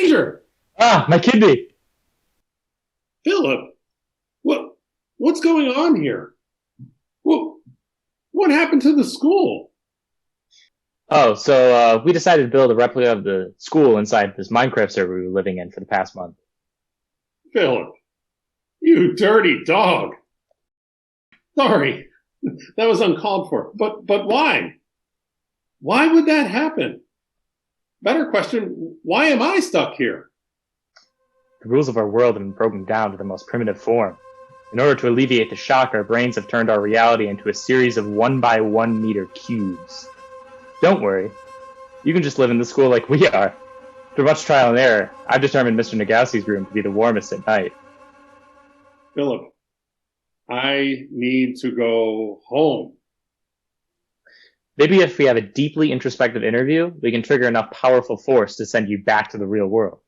Beecher! Ah, my kidney. Philip, what's going on here? What, what happened to the school? We decided to build a replica of the school inside this Minecraft server we were living in for the past month. Philip, you dirty dog. Sorry, that was uncalled for. But why? Why would that happen? Better question, why am I stuck here? The rules of our world have been broken down to the most primitive form. In order to alleviate the shock, our brains have turned our reality into a series of 1 by 1 meter cubes. Don't worry, you can just live in the school like we are. Through much trial and error, I've determined Mr. Nagowski's room to be the warmest at night. Philip, I need to go home. Maybe if we have a deeply introspective interview, we can trigger enough powerful force to send you back to the real world.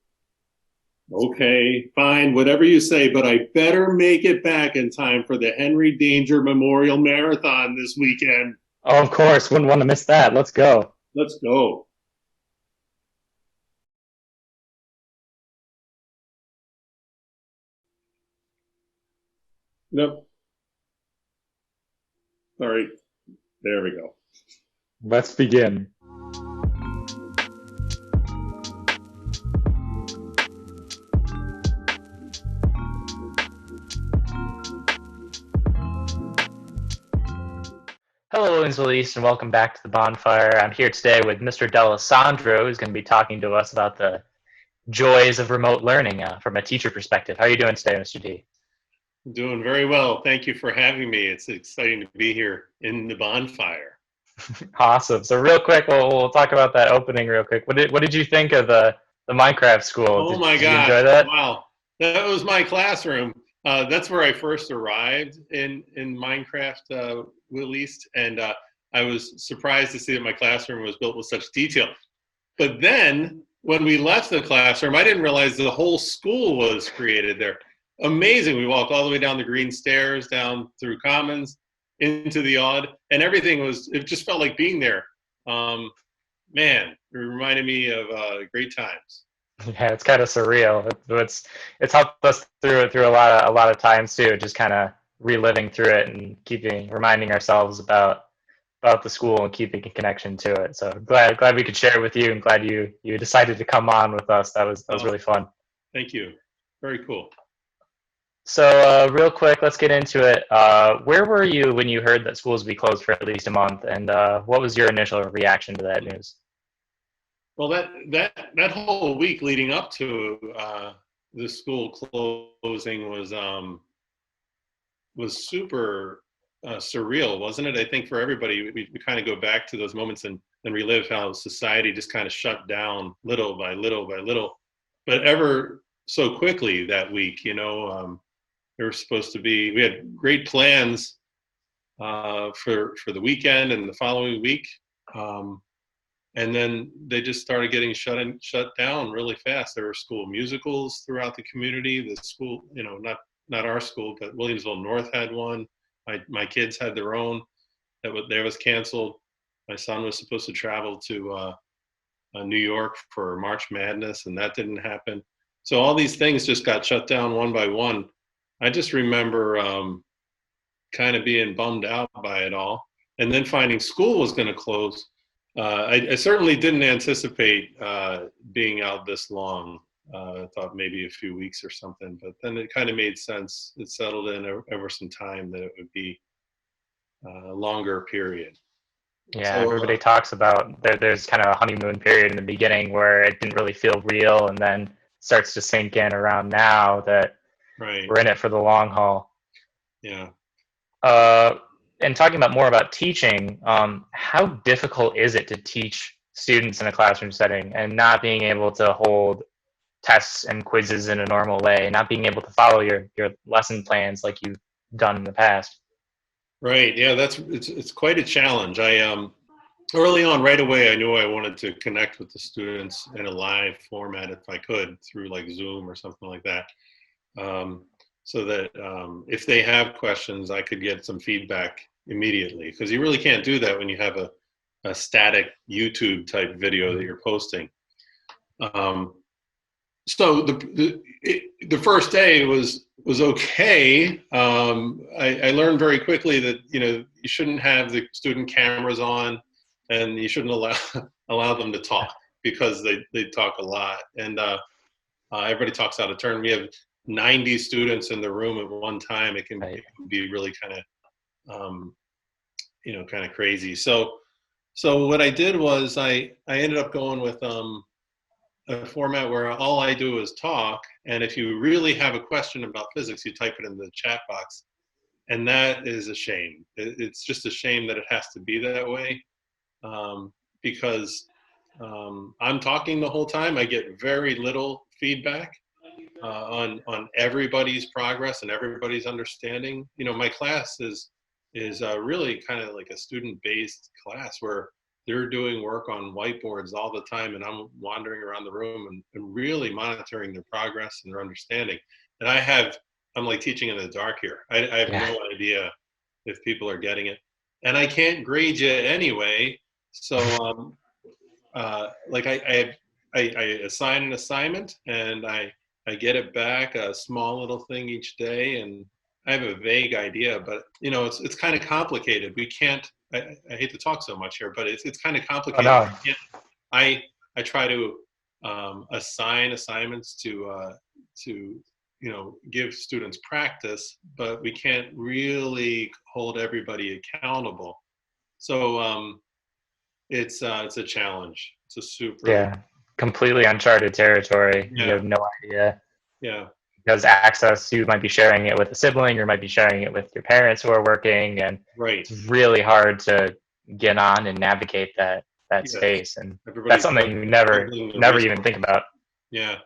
Okay, fine, whatever you say, but I better make it back in time for the Henry Danger Memorial Marathon this weekend. Oh, of course, wouldn't want to miss that. Let's go. Let's go. Nope. All right, there we go. Let's begin. Hello, Elise, and welcome back to the Bonfire. I'm here today with Mr. Dalessandro, who's going to be talking to us about the joys of remote learning from a teacher perspective. How are you doing today, Mr. D? Doing very well. Thank you for having me. It's exciting to be here in the Bonfire. Awesome. So real quick, we'll talk about that opening real quick. What did you think of the Minecraft school? Oh my did you gosh! enjoy that? Wow, that was my classroom. That's where I first arrived in Minecraft, at least, and I was surprised to see that my classroom was built with such detail. But then when we left the classroom, I didn't realize the whole school was created there. Amazing. We walked all the way down the green stairs, down through Commons, into the Odd, and everything it just felt like being there. Man, it reminded me of great times. Yeah, it's kind of surreal. It's helped us through a lot of times too, just kind of reliving through it and reminding ourselves about the school and keeping a connection to it. So glad we could share it with you, and glad you decided to come on with us. That was really fun. Thank you. Very cool. So real quick, let's get into it. Where were you when you heard that schools would be closed for at least a month, and what was your initial reaction to that news? Well, that whole week leading up to the school closing was super surreal, wasn't it? I think for everybody, we kind of go back to those moments and relive how society just kind of shut down little by little by little, but ever so quickly that week. There were supposed to be, we had great plans for the weekend and the following week. And then they just started getting shut down really fast. There were school musicals throughout the community. The school, not our school, but Williamsville North had one. My kids had their own. That was canceled. My son was supposed to travel to New York for March Madness, and that didn't happen. So all these things just got shut down one by one. I just remember kind of being bummed out by it all, and then finding school was going to close. I certainly didn't anticipate being out this long. I thought maybe a few weeks or something, but then it kind of made sense. It settled in over some time that it would be a longer period. Yeah, So, everybody talks about there's kind of a honeymoon period in the beginning where it didn't really feel real, and then starts to sink in around now that right. We're in it for the long haul. Yeah. And talking about more about teaching, how difficult is it to teach students in a classroom setting and not being able to hold tests and quizzes in a normal way, not being able to follow your lesson plans like you've done in the past? Right. Yeah, it's quite a challenge. I early on, right away, I knew I wanted to connect with the students in a live format if I could, through like Zoom or something like that. So that if they have questions, I could get some feedback immediately, because you really can't do that when you have a static YouTube type video that you're posting. So the first day was okay. I learned very quickly that you shouldn't have the student cameras on, and you shouldn't allow them to talk because they talk a lot, and everybody talks out of turn. We have 90 students in the room at one time. It can be really kind of kind of crazy. So what I did was I ended up going with a format where all I do is talk, and if you really have a question about physics, you type it in the chat box, and that is a shame. It's just a shame that it has to be that way, because I'm talking the whole time. I get very little feedback on everybody's progress and everybody's understanding. My class is really kind of like a student-based class where they're doing work on whiteboards all the time, and I'm wandering around the room and really monitoring their progress and their understanding. And I'm like teaching in the dark here. I have no idea if people are getting it, and I can't grade you anyway. So like I assign an assignment, and I get it back, a small little thing each day, and I have a vague idea, but it's kind of complicated. We can't. I hate to talk so much here, but it's kind of complicated. Oh, no. I try to assign assignments to give students practice, but we can't really hold everybody accountable. So it's a challenge. It's a super completely uncharted territory. You have no idea. Yeah. Because access, you might be sharing it with a sibling, or might be sharing it with your parents who are working, and it's really hard to get on and navigate that space. And that's something you never even think about. Yeah.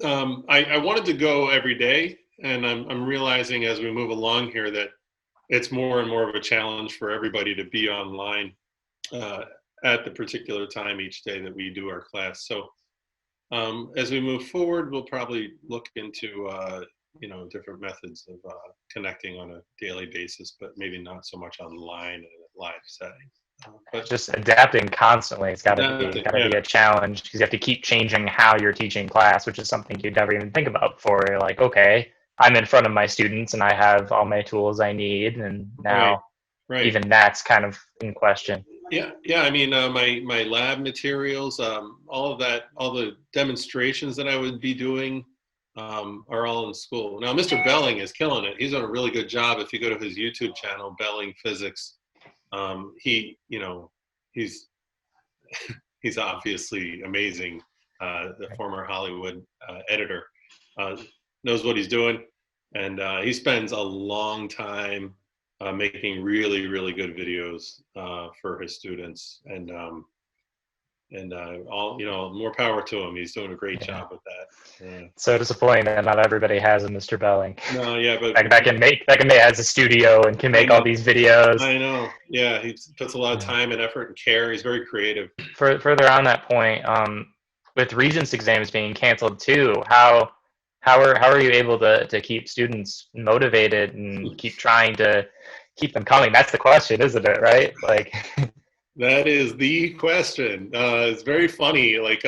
I wanted to go every day, and I'm realizing as we move along here that it's more and more of a challenge for everybody to be online at the particular time each day that we do our class. So as we move forward, we'll probably look into different methods of connecting on a daily basis, but maybe not so much online in a live setting. But just adapting constantly. It's got to be a challenge, because you have to keep changing how you're teaching class, which is something you'd never even think about before. You're like, okay, I'm in front of my students and I have all my tools I need, and now even that's kind of in question. Yeah. I mean, my lab materials, all of that, all the demonstrations that I would be doing are all in school. Now, Mr. Belling is killing it. He's done a really good job. If you go to his YouTube channel, Belling Physics, he's obviously amazing. The former Hollywood editor knows what he's doing, and he spends a long time making really, really good videos for his students, and all more power to him. He's doing a great job with that. So disappointing that not everybody has a Mr. Belling. No, but that can make has a studio and can make all these videos. I know. Yeah, he puts a lot of time and effort and care. He's very creative. Further on that point, with Regents exams being canceled too, how are you able to keep students motivated and keep trying to keep them coming? That's the question, isn't it? Right? Like that is the question. It's very funny. Like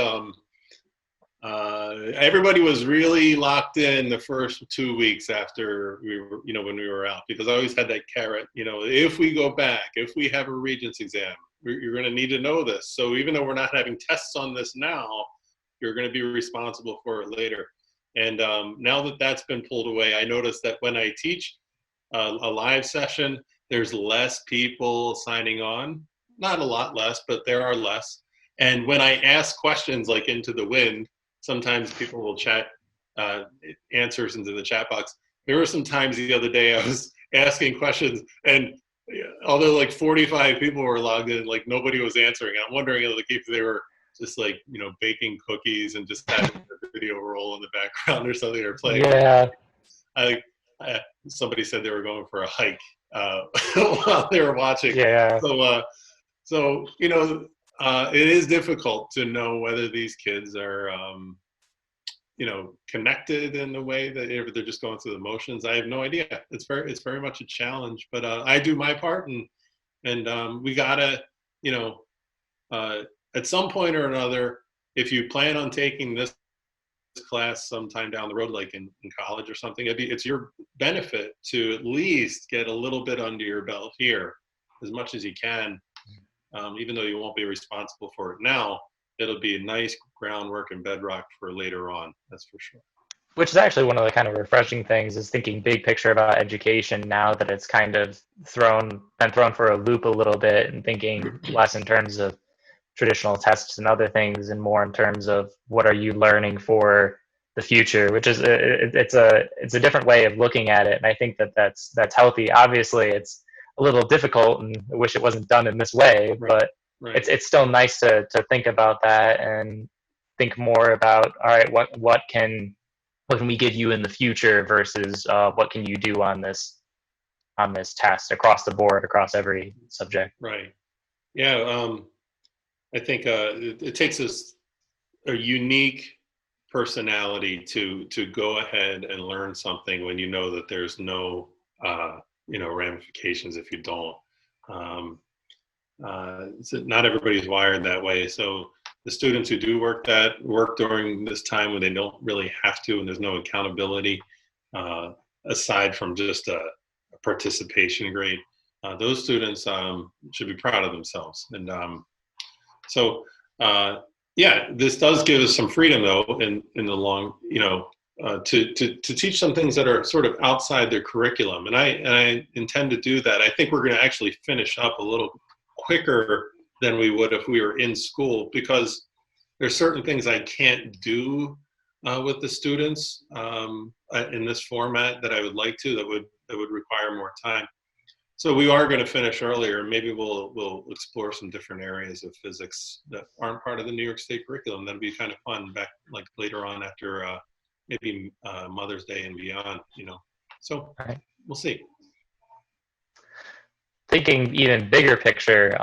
everybody was really locked in the first 2 weeks after we were, when we were out, because I always had that carrot. If we go back, if we have a Regents exam, you're going to need to know this. So even though we're not having tests on this now, you're going to be responsible for it later. And now that that's been pulled away, I noticed that when I teach a live session, there's less people signing on. Not a lot less, but there are less. And when I ask questions like into the wind, sometimes people will chat answers into the chat box. There were some times the other day I was asking questions, and although like 45 people were logged in, like nobody was answering. I'm wondering if they were just like, baking cookies and just having the video roll in the background or something, or playing. Yeah. Somebody said they were going for a hike while they were watching. Yeah. So it is difficult to know whether these kids are, connected in the way that they're just going through the motions. I have no idea. It's very much a challenge, but I do my part, and we gotta, at some point or another, if you plan on taking this class sometime down the road, like in college or something, it's your benefit to at least get a little bit under your belt here as much as you can. Even though you won't be responsible for it now, it'll be a nice groundwork and bedrock for later on. That's for sure. Which is actually one of the kind of refreshing things, is thinking big picture about education now that it's kind of been thrown for a loop a little bit, and thinking less in terms of traditional tests and other things, and more in terms of what are you learning for the future, which is it's a different way of looking at it. And I think that's healthy. Obviously, it's a little difficult, and I wish it wasn't done in this way, but it's still nice to think about that and think more about, all right, what can we give you in the future versus what can you do on this test across the board, across every subject. Right. Yeah. I think it takes us a unique personality to go ahead and learn something when you know that there's no ramifications if you don't. Not everybody's wired that way. So the students who do work during this time when they don't really have to, and there's no accountability aside from just a participation grade, those students should be proud of themselves. And this does give us some freedom, though, in the long, to teach some things that are sort of outside their curriculum. And I intend to do that. I think we're going to actually finish up a little quicker than we would if we were in school, because there's certain things I can't do with the students in this format that I would like to, that would require more time. So we are going to finish earlier. Maybe we'll explore some different areas of physics that aren't part of the New York State curriculum. That'd be kind of fun back like later on after maybe Mother's Day and beyond, So we'll see. Thinking even bigger picture,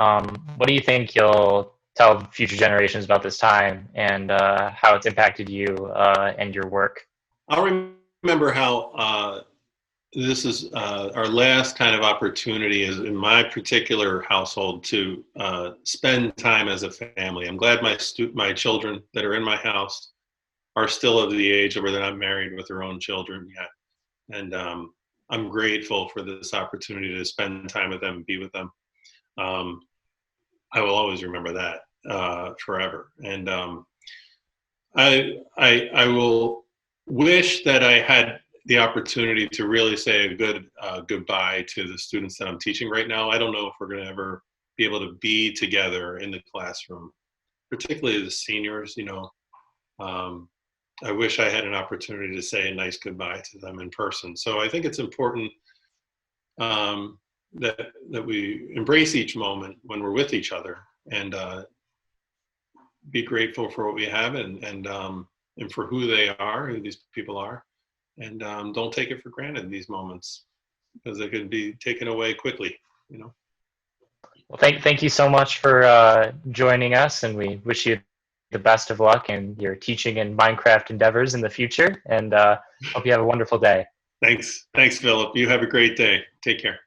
what do you think you'll tell future generations about this time and how it's impacted you and your work? I'll remember how this is our last kind of opportunity is in my particular household to spend time as a family. I'm glad my children that are in my house are still of the age where they're not married with their own children yet. And I'm grateful for this opportunity to spend time with them and be with them. I will always remember that forever. And I will wish that I had the opportunity to really say a good goodbye to the students that I'm teaching right now. I don't know if we're going to ever be able to be together in the classroom, particularly the seniors. I wish I had an opportunity to say a nice goodbye to them in person. So I think it's important that we embrace each moment when we're with each other, and be grateful for what we have, and for who they are, who these people are. And don't take it for granted, these moments, because they could be taken away quickly, Well, thank you so much for joining us, and we wish you the best of luck in your teaching and Minecraft endeavors in the future, and hope you have a wonderful day. Thanks, Philip. You have a great day. Take care.